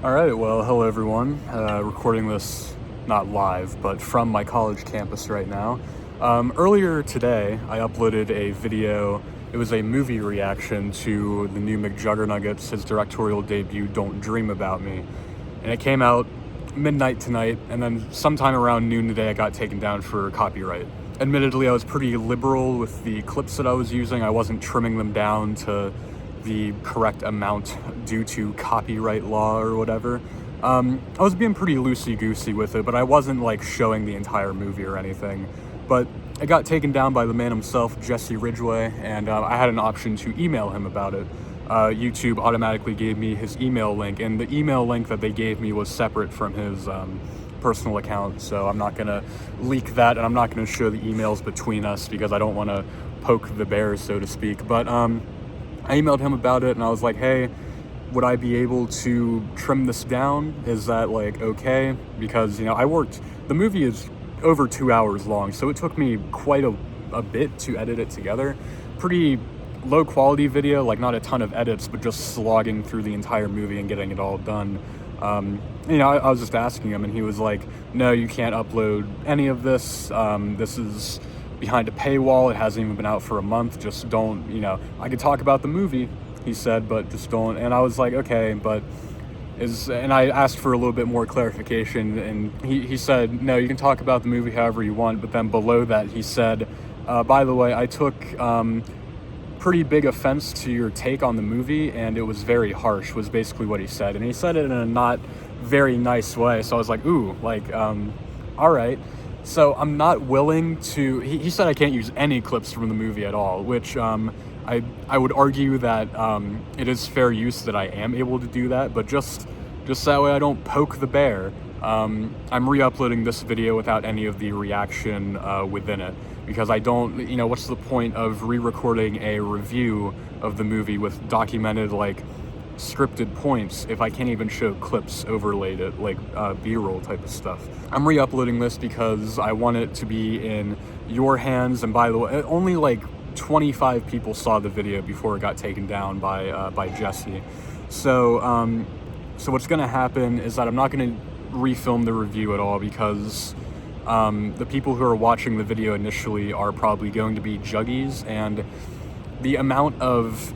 All right, well, hello everyone. Recording this not live, but from my college campus right now. Earlier today, I uploaded a video. It was a movie reaction to the new McJuggerNuggets, his directorial debut, Don't Dream About Me. And it came out midnight tonight, and then sometime around noon today, I got taken down for copyright. Admittedly, I was pretty liberal with the clips that I was using. I wasn't trimming them down to the correct amount due to copyright law or whatever. I was being pretty loosey-goosey with it, but I wasn't like showing the entire movie or anything. But I got taken down by the man himself, Jesse Ridgway, and I had an option to email him about it. YouTube automatically gave me his email link, and the email link that they gave me was separate from his personal account, so I'm not gonna leak that, and I'm not gonna show the emails between us because I don't want to poke the bear, so to speak. But I emailed him about it, and I was like, hey, would I be able to trim this down? Is that like okay? Because, you know, the movie is over 2 hours long, so it took me quite a bit to edit it together. Pretty low quality video, like not a ton of edits, but just slogging through the entire movie and getting it all done. I was just asking him, and he was like, no, you can't upload any of this. This is behind a paywall. It hasn't even been out for a month. Just don't, I could talk about the movie, he said, but just don't. And I was like, okay, and I asked for a little bit more clarification, and he said, no, you can talk about the movie however you want. But then below that, he said, by the way, I took pretty big offense to your take on the movie, and it was very harsh, was basically what he said. And he said it in a not very nice way. So I was like, ooh, all right. So I'm not willing to, he said I can't use any clips from the movie at all, which I would argue that it is fair use that I am able to do that, but just that way I don't poke the bear. I'm re-uploading this video without any of the reaction within it, because I don't, what's the point of re-recording a review of the movie with documented, scripted points if I can't even show clips overlaid it, B-roll type of stuff. I'm re-uploading this because I want it to be in your hands, and by the way, only 25 people saw the video before it got taken down by Jesse. So what's gonna happen is that I'm not gonna refilm the review at all, because the people who are watching the video initially are probably going to be juggies, and the amount of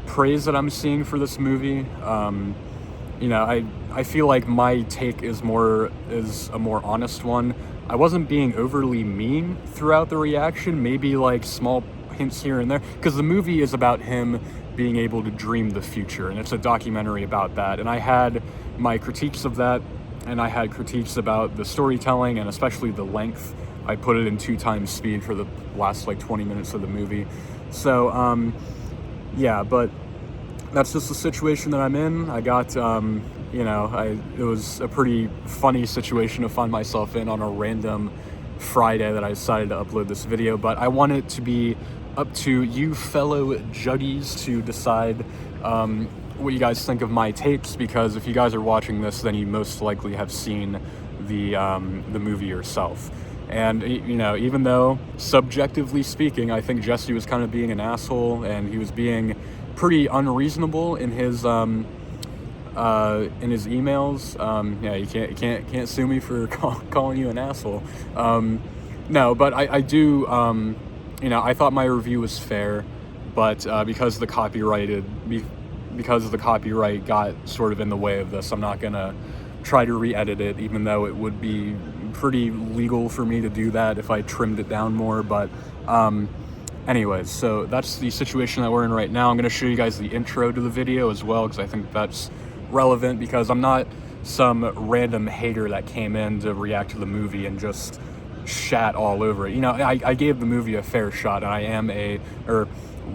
praise that I'm seeing for this movie, I feel like my take is a more honest one. I wasn't being overly mean throughout the reaction, maybe small hints here and there, because the movie is about him being able to dream the future, and it's a documentary about that. And I had my critiques of that, and I had critiques about the storytelling and especially the length. I put it in 2x speed for the last 20 minutes of the movie. So yeah, but that's just the situation that I'm in. I got it was a pretty funny situation to find myself in on a random Friday that I decided to upload this video, but I want it to be up to you fellow juggies to decide what you guys think of my takes, because if you guys are watching this, then you most likely have seen the movie yourself. And even though subjectively speaking, I think Jesse was kind of being an asshole, and he was being pretty unreasonable in his emails. Yeah, you can't sue me for calling you an asshole. No, but I do. I thought my review was fair, but because the copyright got sort of in the way of this, I'm not gonna try to re-edit it, even though it would be pretty legal for me to do that if I trimmed it down more. But anyways, so that's the situation that we're in right now. I'm gonna show you guys the intro to the video as well, because I think that's relevant, because I'm not some random hater that came in to react to the movie and just shat all over it. I gave the movie a fair shot, and I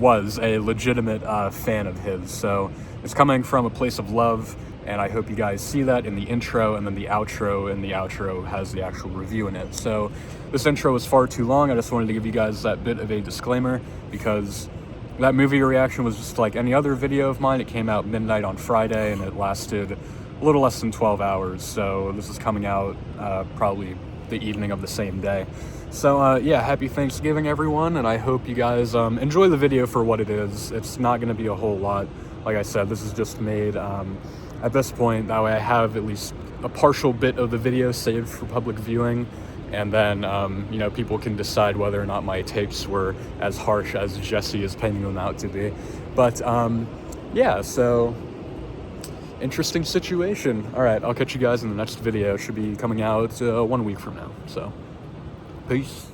was a legitimate fan of his. So it's coming from a place of love, and I hope you guys see that in the intro, and then the outro, and the outro has the actual review in it. So this intro is far too long. I just wanted to give you guys that bit of a disclaimer, because that movie reaction was just like any other video of mine. It came out midnight on Friday, and it lasted a little less than 12 hours. So this is coming out probably the evening of the same day. So yeah, happy Thanksgiving, everyone, and I hope you guys enjoy the video for what it is. It's not going to be a whole lot. Like I said, this is just made at this point. That way I have at least a partial bit of the video saved for public viewing, and then, you know, people can decide whether or not my takes were as harsh as Jesse is painting them out to be. But, yeah, so interesting situation. All right, I'll catch you guys in the next video. It should be coming out 1 week from now, so peace.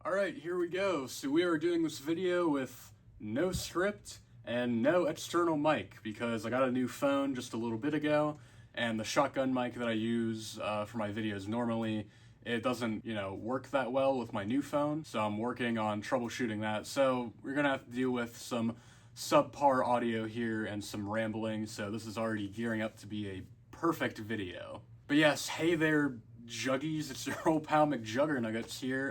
All right, here we go. So we are doing this video with no script and no external mic because I got a new phone just a little bit ago, and the shotgun mic that I use for my videos normally, it doesn't, you know, work that well with my new phone, so I'm working on troubleshooting that. So we're gonna have to deal with some subpar audio here and some rambling, so this is already gearing up to be a perfect video. But yes, hey there, Juggies, it's your old pal McJuggerNuggets here.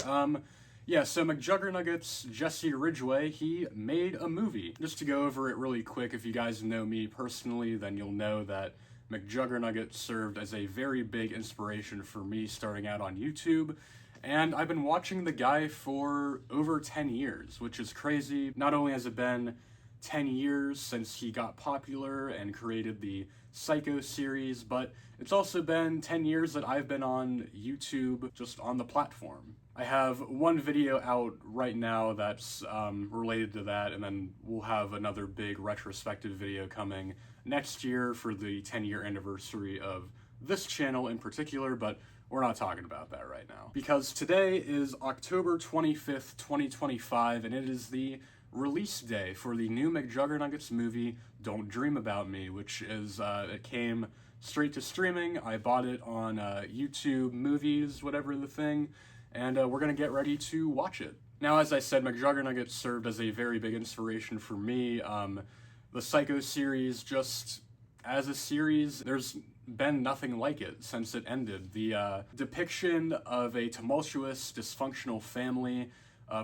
Yeah, so McJuggerNuggets, Jesse Ridgway, he made a movie. Just to go over it really quick, if you guys know me personally, then you'll know that McJuggerNuggets served as a very big inspiration for me starting out on YouTube. And I've been watching the guy for over 10 years, which is crazy. Not only has it been 10 years since he got popular and created the Psycho series, but it's also been 10 years that I've been on YouTube, just on the platform. I have one video out right now that's related to that, and then we'll have another big retrospective video coming next year for the 10-year anniversary of this channel in particular, but we're not talking about that right now. Because today is October 25th, 2025, and it is the release day for the new McJuggerNuggets movie, Don't Dream About Me, which is, it came straight to streaming. I bought it on YouTube Movies, whatever the thing, and we're gonna get ready to watch it. Now, as I said, McJuggerNuggets served as a very big inspiration for me. The Psycho series, just as a series, there's been nothing like it since it ended. The depiction of a tumultuous, dysfunctional family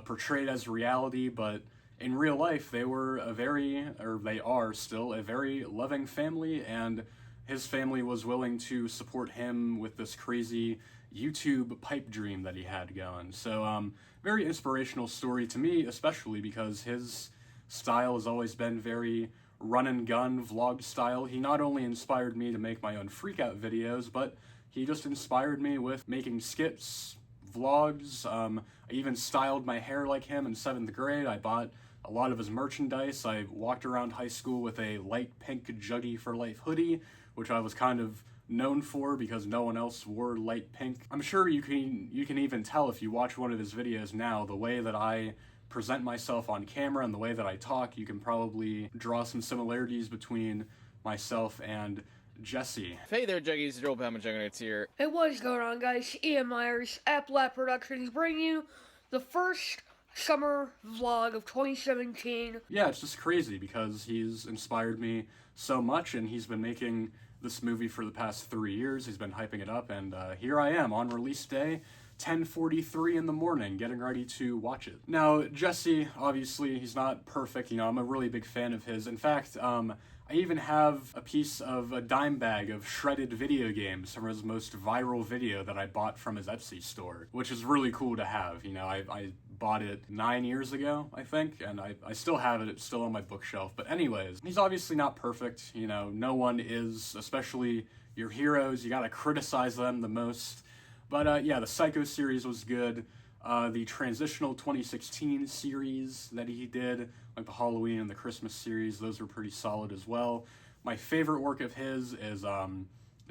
portrayed as reality, but in real life, they are still a very loving family, and his family was willing to support him with this crazy YouTube pipe dream that he had going. So, very inspirational story to me, especially because his style has always been very run and gun vlog style. He not only inspired me to make my own freakout videos, but he just inspired me with making skits, vlogs. I even styled my hair like him in 7th grade. I bought a lot of his merchandise. I walked around high school with a light pink Juggy for Life hoodie, which I was kind of known for because no one else wore light pink. I'm sure you can even tell if you watch one of his videos now, the way that I present myself on camera and the way that I talk, you can probably draw some similarities between myself and Jesse. Hey there, Juggies, it's your old pal McJuggerNuggets here. Hey, what is going on, guys? Ian Myers, Applat Productions, bringing you the first summer vlog of 2017. Yeah, it's just crazy because he's inspired me so much, and he's been making this movie for the past 3 years. He's been hyping it up, and here I am on release day, 10:43 in the morning, getting ready to watch it. Now, Jesse, obviously, he's not perfect. You know, I'm a really big fan of his. In fact, I even have a piece of a dime bag of shredded video games from his most viral video that I bought from his Etsy store, which is really cool to have. You know, I bought it 9 years ago, I think, and I still have it. It's still on my bookshelf. But anyways, he's obviously not perfect. You know, no one is, especially your heroes. You gotta criticize them the most. But yeah, the Psycho series was good. The transitional 2016 series that he did, like the Halloween and the Christmas series, those were pretty solid as well. My favorite work of his is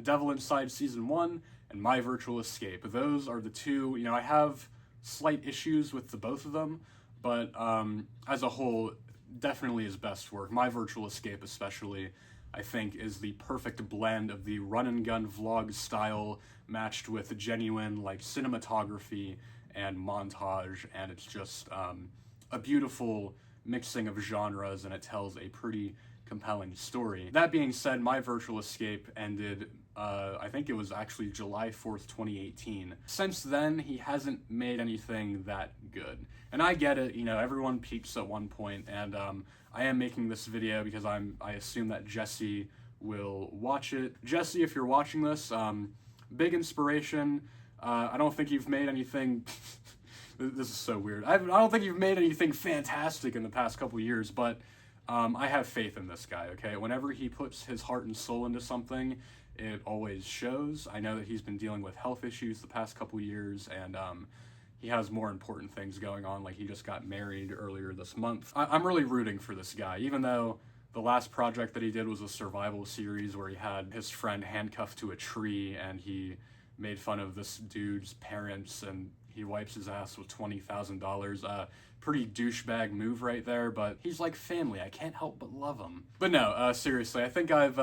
Devil Inside Season 1 and My Virtual Escape. Those are the two. You know, I have slight issues with the both of them, but as a whole, definitely his best work. My Virtual Escape especially, I think, is the perfect blend of the run-and-gun vlog style matched with genuine, like, cinematography and montage, and it's just a beautiful mixing of genres, and it tells a pretty compelling story. That being said, My Virtual Escape ended, I think it was actually July 4th, 2018. Since then, he hasn't made anything that good. And I get it, you know, everyone peaks at one point, and I am making this video because I assume that Jesse will watch it. Jesse, if you're watching this, big inspiration. I don't think you've made anything... This is so weird. I don't think you've made anything fantastic in the past couple years, but I have faith in this guy, okay? Whenever he puts his heart and soul into something, it always shows. I know that he's been dealing with health issues the past couple years, and he has more important things going on, like he just got married earlier this month. I'm really rooting for this guy, even though the last project that he did was a survival series where he had his friend handcuffed to a tree, and he made fun of this dude's parents, and he wipes his ass with $20,000. Pretty douchebag move right there, but he's like family. I can't help but love him. But no, seriously, I think I've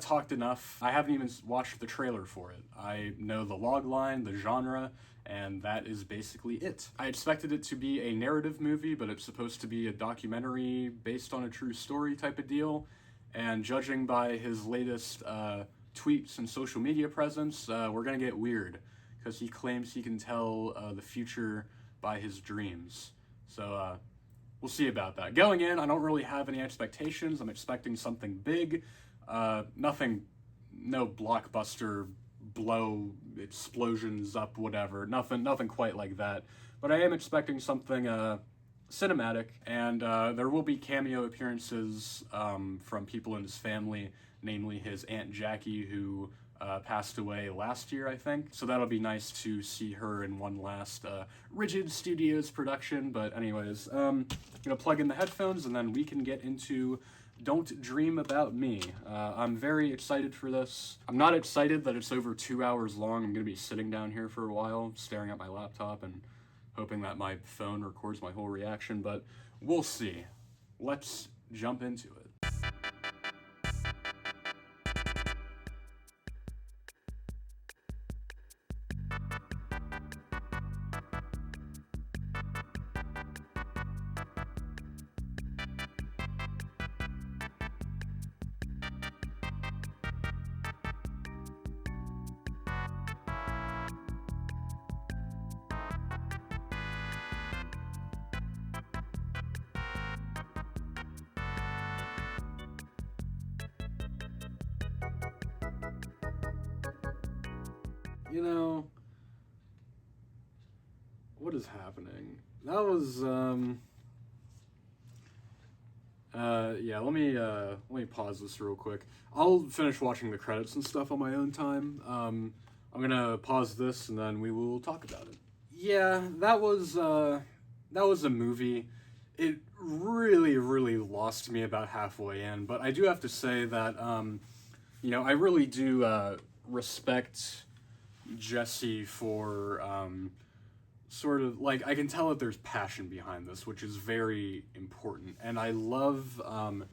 talked enough. I haven't even watched the trailer for it. I know the log line, the genre, and that is basically it. I expected it to be a narrative movie, but it's supposed to be a documentary based on a true story type of deal, and judging by his latest tweets and social media presence, we're gonna get weird, because he claims he can tell the future by his dreams. So we'll see about that. Going in, I don't really have any expectations. I'm expecting something big. Nothing, no blockbuster blow explosions up, whatever. Nothing quite like that. But I am expecting something cinematic, and there will be cameo appearances from people in his family, namely his Aunt Jackie, who passed away last year, I think. So that'll be nice to see her in one last Rigid Studios production. But anyways, I'm gonna plug in the headphones, and then we can get into Don't Dream About Me. I'm very excited for this. I'm not excited that it's over 2 hours long. I'm gonna be sitting down here for a while, staring at my laptop and hoping that my phone records my whole reaction, but we'll see. Let's jump into it. You know, what is happening? That was, yeah, let me pause this real quick. I'll finish watching the credits and stuff on my own time. I'm gonna pause this and then we will talk about it. Yeah, that was a movie. It really lost me about halfway in, but I do have to say that, you know, I really do, respect Jesse for sort of like, I can tell that there's passion behind this, which is very important, and I love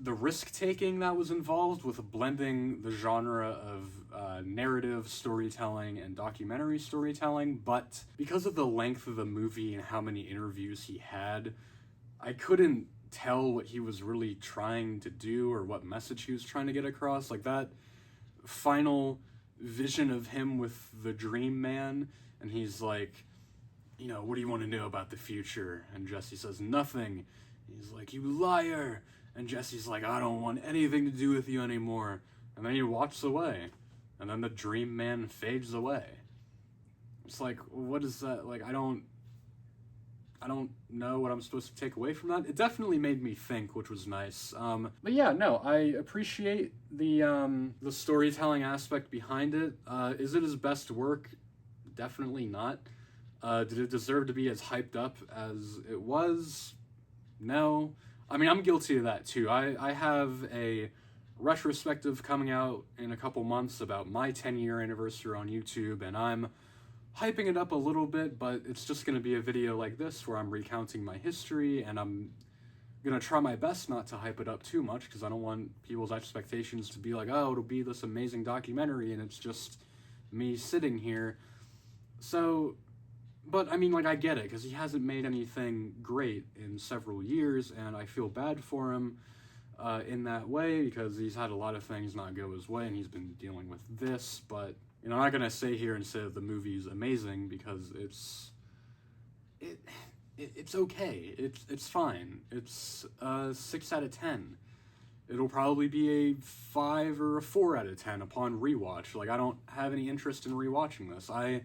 the risk taking that was involved with blending the genre of narrative storytelling and documentary storytelling. But because of the length of the movie and how many interviews he had, I couldn't tell what he was really trying to do or what message he was trying to get across. Like that final vision of him with the dream man, and he's like, you know, what do you want to know about the future? And Jesse says, nothing. He's like, you liar. And Jesse's like, I don't want anything to do with you anymore. And then he walks away, and then the dream man fades away. It's like, what is that? Like, I don't know what I'm supposed to take away from that. It definitely made me think, which was nice. But yeah, no, I appreciate the storytelling aspect behind it. Is it his best work? Definitely not. Did it deserve to be as hyped up as it was? No. I mean, I'm guilty of that too. I have a retrospective coming out in a couple months about my 10-year anniversary on YouTube, and I'm hyping it up a little bit, but it's just going to be a video like this where I'm recounting my history, and I'm going to try my best not to hype it up too much, because I don't want people's expectations to be like, oh, it'll be this amazing documentary, and it's just me sitting here. So, but I mean, like, I get it, because he hasn't made anything great in several years, and I feel bad for him in that way, because he's had a lot of things not go his way, and he's been dealing with this. But you know, I'm not gonna sit here and say that the movie's amazing, because it's okay. It's fine. It's a 6 out of 10. It'll probably be a 5 or a 4 out of 10 upon rewatch. Like, I don't have any interest in rewatching this. I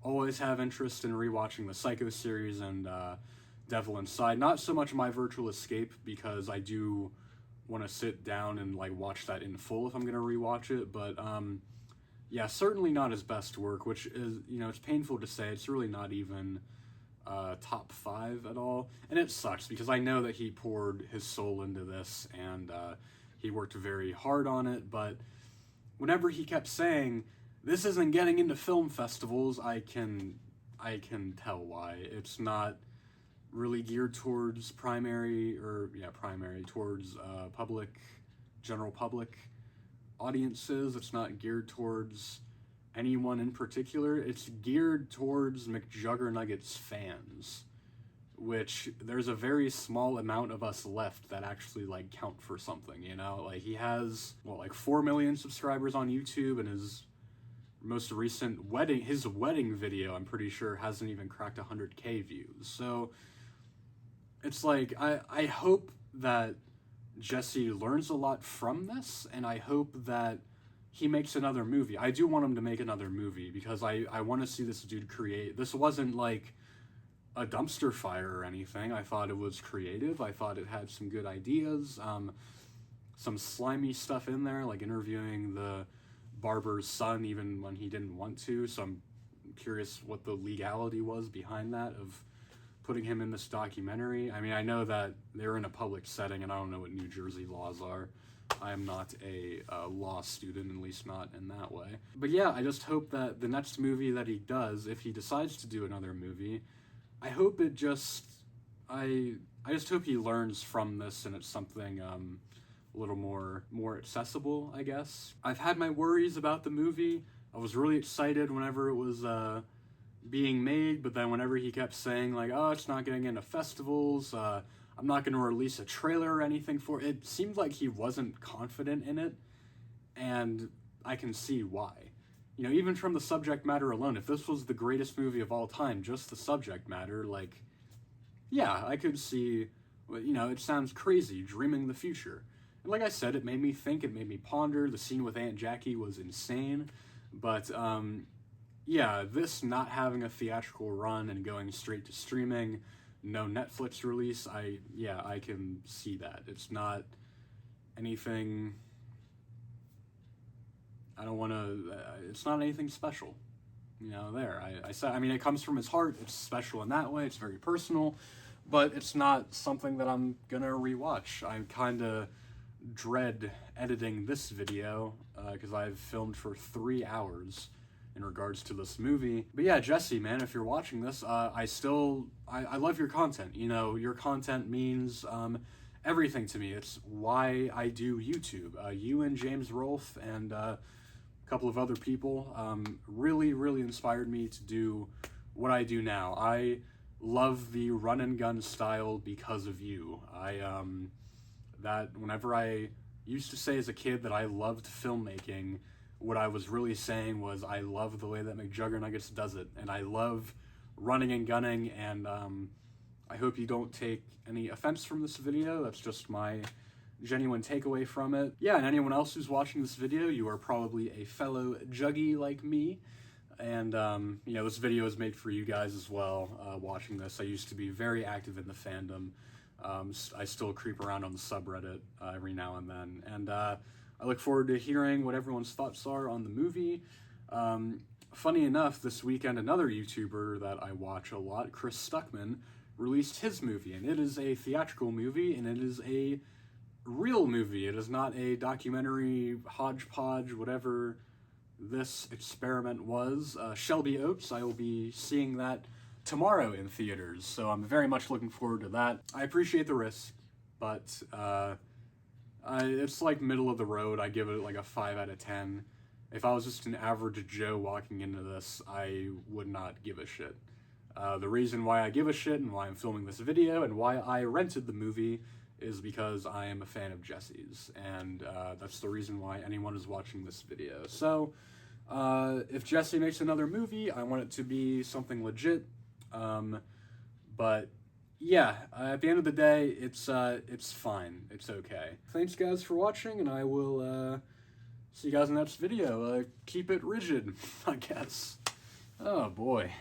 always have interest in rewatching the Psycho series and Devil Inside. Not so much My Virtual Escape, because I do want to sit down and like watch that in full if I'm gonna rewatch it, but yeah, certainly not his best work, which is, you know, it's painful to say. It's really not even top 5 at all, and it sucks because I know that he poured his soul into this and he worked very hard on it, but whenever he kept saying this isn't getting into film festivals, I can tell why. It's not really geared towards towards general public audiences. It's not geared towards anyone in particular. It's geared towards McJuggerNuggets fans, which there's a very small amount of us left that actually like count for something, you know? Like, he has like 4 million subscribers on YouTube, and his most recent wedding video, I'm pretty sure, hasn't even cracked 100K views. So it's like, I hope that Jesse learns a lot from this, and I hope that he makes another movie. I do want him to make another movie, because I want to see this dude create. This wasn't like a dumpster fire or anything. I thought it was creative. I thought it had some good ideas, some slimy stuff in there, like interviewing the barber's son even when he didn't want to, so I'm curious what the legality was behind that, of putting him in this documentary. I mean, I know that they're in a public setting, and I don't know what New Jersey laws are. I am not a law student, at least not in that way. But yeah, I just hope that the next movie that he does, if he decides to do another movie, I hope it just, I just hope he learns from this, and it's something a little more accessible, I guess. I've had my worries about the movie. I was really excited whenever it was being made, but then whenever he kept saying like, oh, it's not getting into festivals, I'm not going to release a trailer or anything for it, it seemed like he wasn't confident in it, and I can see why. You know, even from the subject matter alone, if this was the greatest movie of all time, just the subject matter, like, yeah, I could see, you know, it sounds crazy, dreaming the future. And like I said, it made me think, it made me ponder. The scene with Aunt Jackie was insane, but yeah, this not having a theatrical run and going straight to streaming, no Netflix release, I can see that. It's not anything, it's not anything special, you know, there. I said, I mean, it comes from his heart, it's special in that way, it's very personal, but it's not something that I'm gonna rewatch. I kinda dread editing this video, because I've filmed for 3 hours in regards to this movie. But yeah, Jesse, man, if you're watching this, I love your content. You know, your content means everything to me. It's why I do YouTube. You and James Rolfe and a couple of other people really, really inspired me to do what I do now. I love the run and gun style because of you. That whenever I used to say as a kid that I loved filmmaking, what I was really saying was I love the way that McJuggerNuggets does it, and I love running and gunning, and I hope you don't take any offense from this video. That's just my genuine takeaway from it. Yeah, and anyone else who's watching this video, you are probably a fellow Juggy like me, and you know, this video is made for you guys as well, watching this. I used to be very active in the fandom. I still creep around on the subreddit every now and then, and I look forward to hearing what everyone's thoughts are on the movie. Funny enough, this weekend, another YouTuber that I watch a lot, Chris Stuckman, released his movie, and it is a theatrical movie, and it is a real movie. It is not a documentary hodgepodge, whatever this experiment was. Shelby Oates, I will be seeing that tomorrow in theaters, so I'm very much looking forward to that. I appreciate the risk, but it's like middle of the road. I give it like a 5 out of 10. If I was just an average Joe walking into this, I would not give a shit. The reason why I give a shit and why I'm filming this video and why I rented the movie is because I am a fan of Jesse's, and that's the reason why anyone is watching this video. So, if Jesse makes another movie, I want it to be something legit, but yeah, at the end of the day, it's fine. It's okay. Thanks, guys, for watching, and I will see you guys in the next video. Keep it rigid, I guess. Oh, boy.